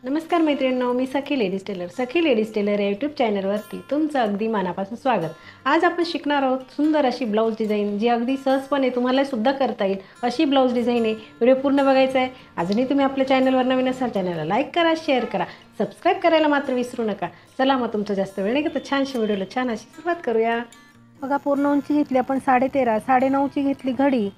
नमस्कार मैत्रिणींनो, मी सखी ladies tailor. सखी ladies tailor या यूट्यूब चॅनलवरती तुमचं अगदी मनापासून स्वागत. आज आपण शिकणार आहोत सुंदर अशी ब्लाऊज डिझाईन, जी अगदी सहजपणे तुम्हाला सुद्धा करता येईल अशी ब्लाऊज डिझाईन आहे. व्हिडिओ पूर्ण बघायचा आहे. अजूनही तुम्ही आपल्या चॅनलवर नवीन असाल, चॅनलला लाईक करा, शेअर करा, सबस्क्राईब करायला मात्र विसरू नका. चला मग तुमचं जास्त वेळ नाही घेता छानशी व्हिडिओला छान अशी सुरुवात करूया. बघा, पूर्ण उंची घेतली आपण 13.5, 9.5ची घेतली घडी.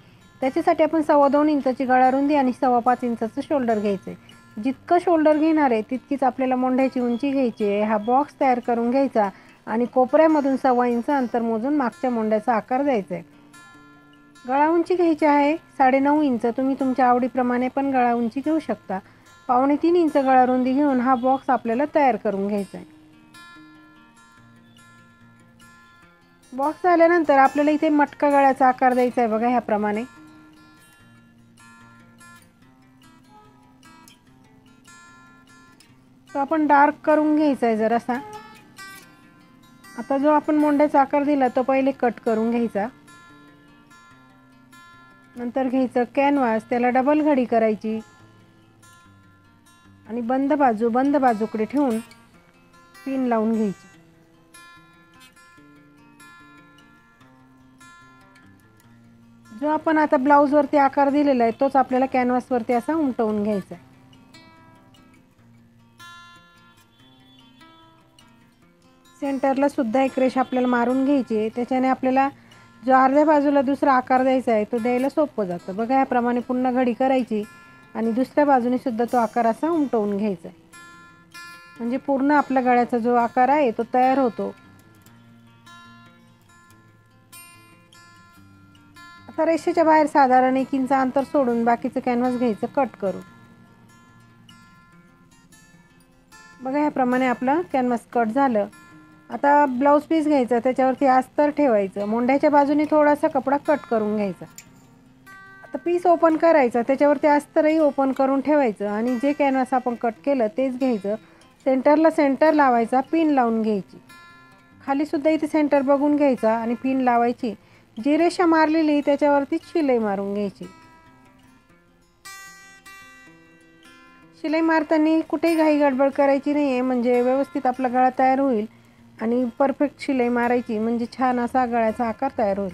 त्याच्यासाठी आपण 2.25 इंचाची गळा रुंदी आणि 5.25 इंचाचं शोल्डर घ्यायचं आहे. जितकं शोल्डर घेणार आहे तितकीच आपल्याला मोंढ्याची उंची घ्यायची आहे. हा बॉक्स तयार करून घ्यायचा आणि कोपऱ्यामधून 1.25 इंच अंतर मोजून मागच्या मोंढ्याचा आकार द्यायचा आहे. गळा उंची घ्यायची आहे 9.5 इंच. तुम्ही तुमच्या आवडीप्रमाणे पण गळा उंची घेऊ शकता. 2.25 इंच गळा रुंदी घेऊन हा बॉक्स आपल्याला तयार करून घ्यायचा आहे. बॉक्स झाल्यानंतर आपल्याला इथे मटका गळ्याचा आकार द्यायचा आहे. बघा, ह्याप्रमाणे तो आपण डार्क करून घ्यायचा आहे जरासा. आता जो आपण मोंढ्याचा आकार दिला तो पहिले कट करून घ्यायचा. नंतर घ्यायचं कॅनव्हास, त्याला डबल घडी करायची आणि बंद बाजूकडे ठेवून पिन लावून घ्यायची. जो आपण आता ब्लाऊजवरती आकार दिलेला आहे तोच आपल्याला कॅनव्हासवरती असा उमटवून घ्यायचा आहे. सेंटरला सुद्धा एक रेष आपल्याला मारून घ्यायची आहे. त्याच्याने आपल्याला जो अर्ध्या बाजूला दुसरा आकार द्यायचा आहे तो द्यायला सोपं जातं. बघा, याप्रमाणे पुन्हा घडी करायची आणि दुसऱ्या बाजूने सुद्धा तो आकार असा उमटवून घ्यायचा आहे. म्हणजे पूर्ण आपल्या गळ्याचा जो आकार आहे तो तयार होतो. आता रेषेच्या बाहेर साधारण 1 इंच अंतर सोडून बाकीचं कॅनव्हास घ्यायचं कट करून. बघा, ह्याप्रमाणे आपलं कॅनव्हास कट झालं. आता ब्लाऊज पीस घ्यायचा, त्याच्यावरती अस्तर ठेवायचं. मोंढ्याच्या बाजूने थोडासा कपडा कट करून घ्यायचा. आता पीस ओपन करायचा, त्याच्यावरती अस्तरही ओपन करून ठेवायचं आणि जे कॅनव्हास आपण कट केलं तेच घ्यायचं. सेंटरला सेंटर लावायचा, पिन लावून घ्यायची. खालीसुद्धा इथे सेंटर बघून घ्यायचा आणि पिन लावायची. जी रेषा मारलेली त्याच्यावरती शिलाई मारून घ्यायची. शिलाई मारताना कुठेही घाई गडबड करायची नाही आहे, म्हणजे व्यवस्थित आपला गळा तयार होईल आणि परफेक्ट शिलाई मारायची, म्हणजे छान असा गळ्याचा आकार तयार होईल.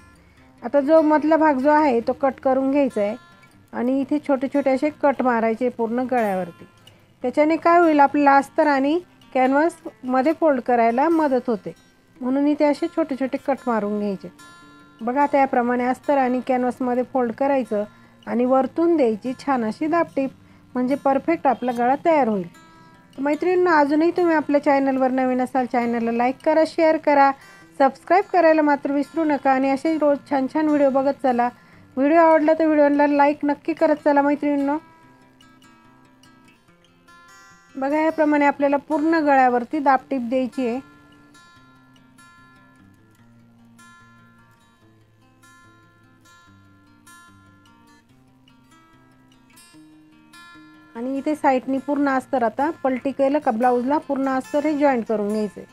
आता जो मधला भाग जो आहे तो कट करून घ्यायचा आहे आणि इथे छोटे छोटे असे कट मारायचे पूर्ण गळ्यावरती. त्याच्याने काय होईल, आपल्याला अस्तर आणि कॅनव्हास मध्ये फोल्ड करायला मदत होते, म्हणून इथे असे छोटे छोटे कट मारून घ्यायचे. बघा, त्याप्रमाणे अस्तर आणि कॅनव्हासमध्ये फोल्ड करायचं आणि वरतून द्यायची छान अशी दाबटीप, म्हणजे परफेक्ट आपला गळा तयार होईल. मैत्रिणींनो, अजूनही तुम्ही आपल्या चॅनलवर नवीन असाल, चॅनलला लाईक करा, शेअर करा, सबस्क्राईब करायला मात्र विसरू नका आणि असे रोज छान छान व्हिडिओ बघत चला. व्हिडिओ आवडला तर व्हिडिओला लाईक नक्की करत चला मैत्रिणींनो. बघा, याप्रमाणे आपल्याला पूर्ण गळ्यावरती दाबटीप द्यायची आहे. आणि इथे साईडनी पूर्ण अस्तर, आता पलटी केलं का ब्लाऊजला पूर्ण अस्तर हे जॉईंट करून घ्यायचे.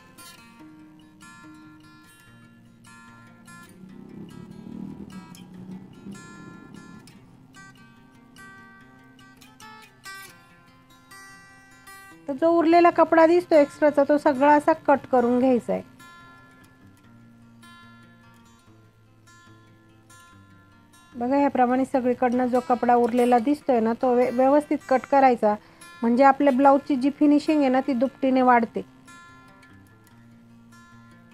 तर जो उरलेला कपडा दिसतो एक्स्ट्राचा तो सगळा असा कट करून घ्यायचा आहे. बघा, ह्याप्रमाणे सगळीकडनं जो कपडा उरलेला दिसतोय ना तो व्यवस्थित कट करायचा, म्हणजे आपल्या ब्लाऊजची जी फिनिशिंग आहे ना ती दुपटीने वाढते.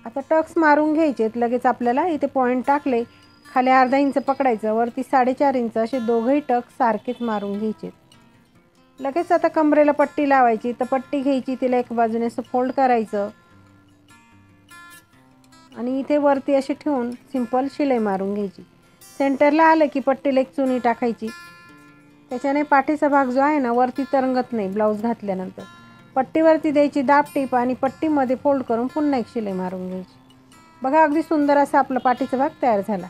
आता टक्स मारून घ्यायचे लगेच. आपल्याला इथे पॉईंट टाकले, खाली अर्धा इंच पकडायचं, वरती 4.5 इंच असे दोघंही टक्स सारखेच मारून घ्यायचे. लगेच आता कमरेला पट्टी लावायची. तर पट्टी घ्यायची, तिला एक बाजूने असं फोल्ड करायचं आणि इथे वरती अशी ठेवून सिंपल शिलाई मारून घ्यायची. सेंटरला आलं की पट्टीला एक चुनी टाकायची. त्याच्याने पाठीचा भाग जो आहे ना वरती तरंगत नाही. ब्लाऊज घातल्यानंतर पट्टीवरती द्यायची दाबटीप आणि पट्टीमध्ये फोल्ड करून पुन्हा एक शिलाई मारून घ्यायची. बघा, अगदी सुंदर असा आपला पाठीचा भाग तयार झाला.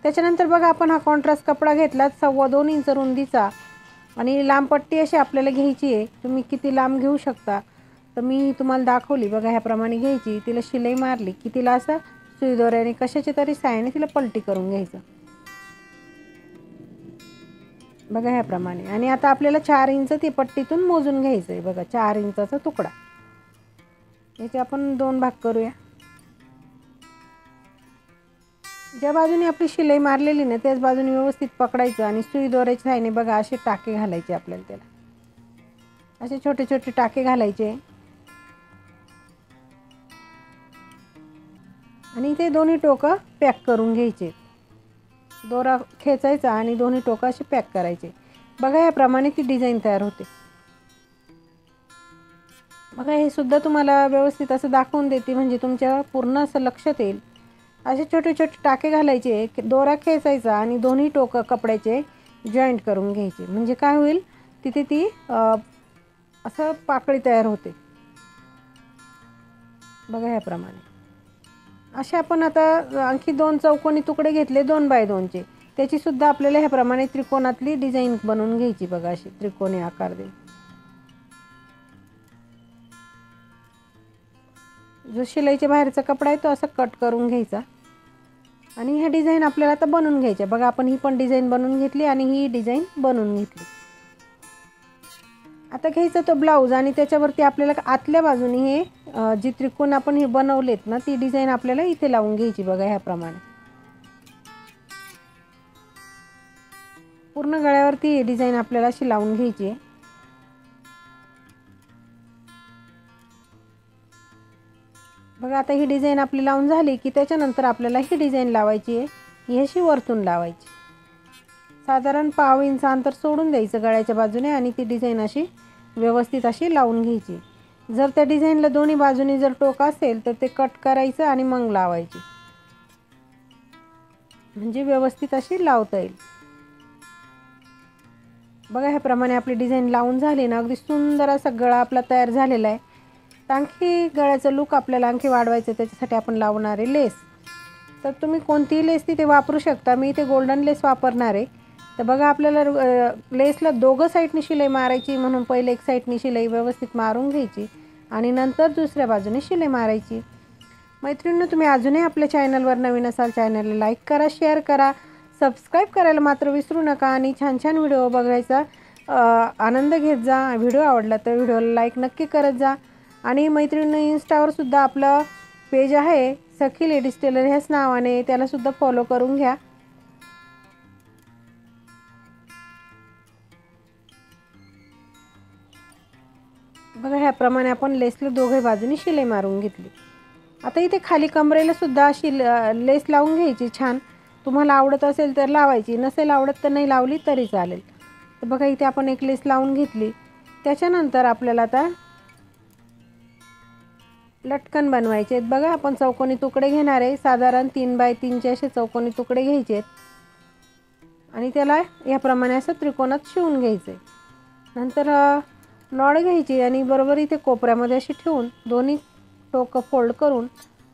त्याच्यानंतर बघा, आपण हा कॉन्ट्रास्ट कपडा घेतला 2.25 इंच रुंदीचा आणि लांब पट्टी अशी आपल्याला घ्यायची आहे. तुम्ही किती लांब घेऊ शकता तर मी तुम्हाला दाखवली. बघा, ह्याप्रमाणे घ्यायची, तिला शिलाई मारली की तिला असं सुई दोऱ्याने कशाच्या तरी साहाय्याने तिला पलटी करून घ्यायचं. बघा ह्याप्रमाणे। आणि आता आपल्याला 4 इंच ती पट्टीतून मोजून घ्यायचं आहे बघा, 4 इंचाचा तुकडा। याचे आपण 2 भाग करूया। ज्या बाजूने आपली शिलाई मारलेली ना त्याच बाजूने व्यवस्थित पकडायचं आणि सुई दोऱ्याच्या साहाय्याने बघा असे टाके घालायचे आपल्याला, त्याला असे छोटे छोटे टाके घालायचे आणि ते दोन्ही टोकं पॅक करून घ्यायचे। दोरा खेचायचा आणि दोन्ही टोकं असे पॅक करायचे। बघा याप्रमाणे ती डिझाईन तयार होते। बघा हे सुद्धा तुम्हाला व्यवस्थित असं दाखवून देते, म्हणजे तुमच्या पूर्ण असं लक्षात येईल। असे छोटे छोटे टाके घालायचे, दोरा खेचायचा आणि दोन्ही टोकं कपड्याचे जॉईंट करून घ्यायचे, म्हणजे काय होईल तिथे ती असं पाकळी तयार होते। बघा ह्याप्रमाणे असे आपण आता आणखी 2 चौकोनी तुकडे घेतले 2 बाय 2 चे, त्याची सुद्धा आपल्याला ह्याप्रमाणे त्रिकोणातली डिझाईन बनवून घ्यायची। बघा अशी त्रिकोणी आकार देऊन जो शिलाईच्या बाहेरचा कपडा आहे तो असा कट करून घ्यायचा आणि ह्या डिझाईन आपल्याला आता बनवून घ्यायच्या। बघा आपण ही पण डिझाईन बनवून घेतली आणि ही डिझाईन बनवून घेतली। आता घ्यायचा तो ब्लाऊज आणि त्याच्यावरती आपल्याला आतल्या बाजूने हे जी त्रिकोण आपण हे बनवलेत ना ती डिझाईन आपल्याला इथे लावून घ्यायची। बघा ह्याप्रमाणे पूर्ण गळ्यावरती ही डिझाईन आपल्याला अशी लावून घ्यायची आहे। बघा आता ही डिझाईन आपली लावून झाली की त्याच्यानंतर आपल्याला ही डिझाईन लावायची आहे, ही अशी वरतून लावायची। साधारण पाव इंच अंतर सोडून द्यायचं गळ्याच्या बाजूने आणि ती डिझाईन अशी व्यवस्थित अशी लावून घ्यायची। जर त्या डिझाईनला दोन्ही बाजूनी जर टोक असेल तर ते कट करायचं आणि मग लावायची, म्हणजे व्यवस्थित अशी लावता येईल। बघा ह्याप्रमाणे आपली डिझाईन लावून झाली ना, अगदी सुंदर असा गळा आपला तयार झालेला आहे। तर आणखी गळ्याचं लुक आपल्याला आणखी वाढवायचं, त्याच्यासाठी आपण लावणार आहे लेस। तर तुम्ही कोणतीही लेस तिथे वापरू शकता, मी इथे गोल्डन लेस वापरणार आहे। तर बघा आपल्याला लेसला दोघं साईडनी शिलाई मारायची, म्हणून पहिले एक साईडनी शिलाई व्यवस्थित मारून घ्यायची आणि नंतर दुसऱ्या बाजूने शिलाई मारायची। मैत्रिणींनो तुम्ही अजूनही आपल्या चॅनलवर नवीन असाल चॅनलला लाईक करा, शेअर करा, सबस्क्राईब करायला मात्र विसरू नका आणि छान छान व्हिडिओ बघायचा आनंद घेत जा। व्हिडिओ आवडला तर व्हिडिओला लाईक नक्की करत जा आणि मैत्रिणींनो इन्स्टावर सुद्धा आपलं पेज आहे सखी लेडीज टेलर ह्याच नावाने, त्याला सुद्धा फॉलो करून घ्या। बघा ह्याप्रमाणे आपण लेसला दोघे बाजूनी शिलाई मारून घेतली। आता इथे खाली कमरेला सुद्धा अशी लेस लावून घ्यायची छान। तुम्हाला आवडत असेल तर लावायची, नसेल आवडत तर नाही लावली तरी चालेल। तर बघा इथे आपण एक लेस लावून घेतली। त्याच्यानंतर आपल्याला आता लटकन बनवायचे आहेत। बघा आपण चौकोनी तुकडे घेणार आहे, साधारण 3 बाय 3 चे असे चौकोनी तुकडे घ्यायचे आहेत आणि त्याला याप्रमाणे असं त्रिकोणात शिवून घ्यायचे। नंतर नॉड घ्यायची आणि बरोबर इथे कोपऱ्यामध्ये अशी ठेवून दोन्ही टोकं फोल्ड करून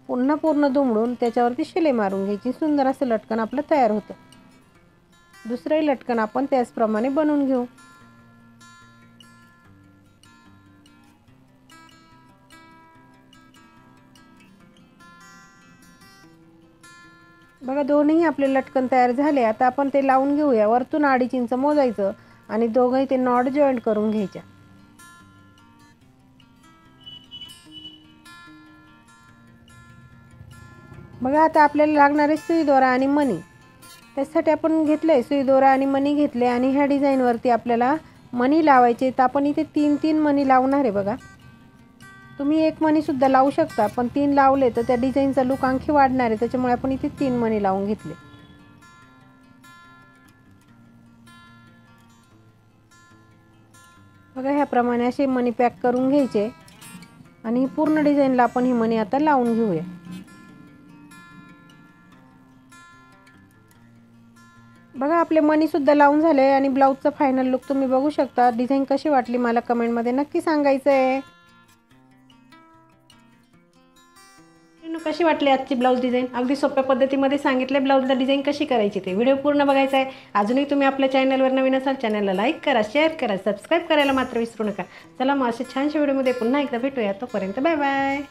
पुन्हा पूर्ण दुमडून त्याच्यावरती शिलाई मारून घ्यायची। सुंदर असं लटकन आपलं तयार होतं। दुसरंही लटकन आपण त्याचप्रमाणे बनवून घेऊ। बघा दोन्ही आपले लटकन तयार झाले। आता आपण ते लावून घेऊया। वरतून 2.5 इंच मोजायचं आणि दोघंही ते नॉड जॉईंट करून घ्यायच्या। बघा आता आपल्याला लागणार आहे सुई दोरा आणि मणी। त्यासाठी आपण घेतले सुई दोरा आणि मणी घेतले आणि ह्या डिझाईनवरती आपल्याला मणी लावायचे। तर आपण इथे 3 मणी लावणार आहे। बघा तुम्ही 1 मणी सुद्धा लावू शकता, पण 3 लावले तर त्या डिझाईनचा लुक आणखी वाढणार आहे, त्याच्यामुळे आपण इथे 3 मणी लावून घेतले। बघा ह्याप्रमाणे असे मणी पॅक करून घ्यायचे आणि पूर्ण डिझाईनला आपण ही मणी आता लावून घेऊया। बघा आपले मणी सुद्धा लावून झाले आणि ब्लाऊजचा फायनल लुक तुम्ही बघू शकता। डिझाईन कशी वाटली मला कमेंटमध्ये नक्की सांगायचं आहे। कशी वाटली आजची ब्लाऊज डिझाईन? अगदी सोप्या पद्धतीमध्ये सांगितले ब्लाऊजला डिझाईन कशी करायची ते। व्हिडिओ पूर्ण बघायचा आहे। अजूनही तुम्ही आपल्या चॅनलवर नवीन असाल चॅनलला लाईक करा, शेअर करा, सबस्क्राईब करायला मात्र विसरू नका। चला मग अशा छानशा व्हिडिओमध्ये पुन्हा एकदा भेटूया। तोपर्यंत बाय बाय।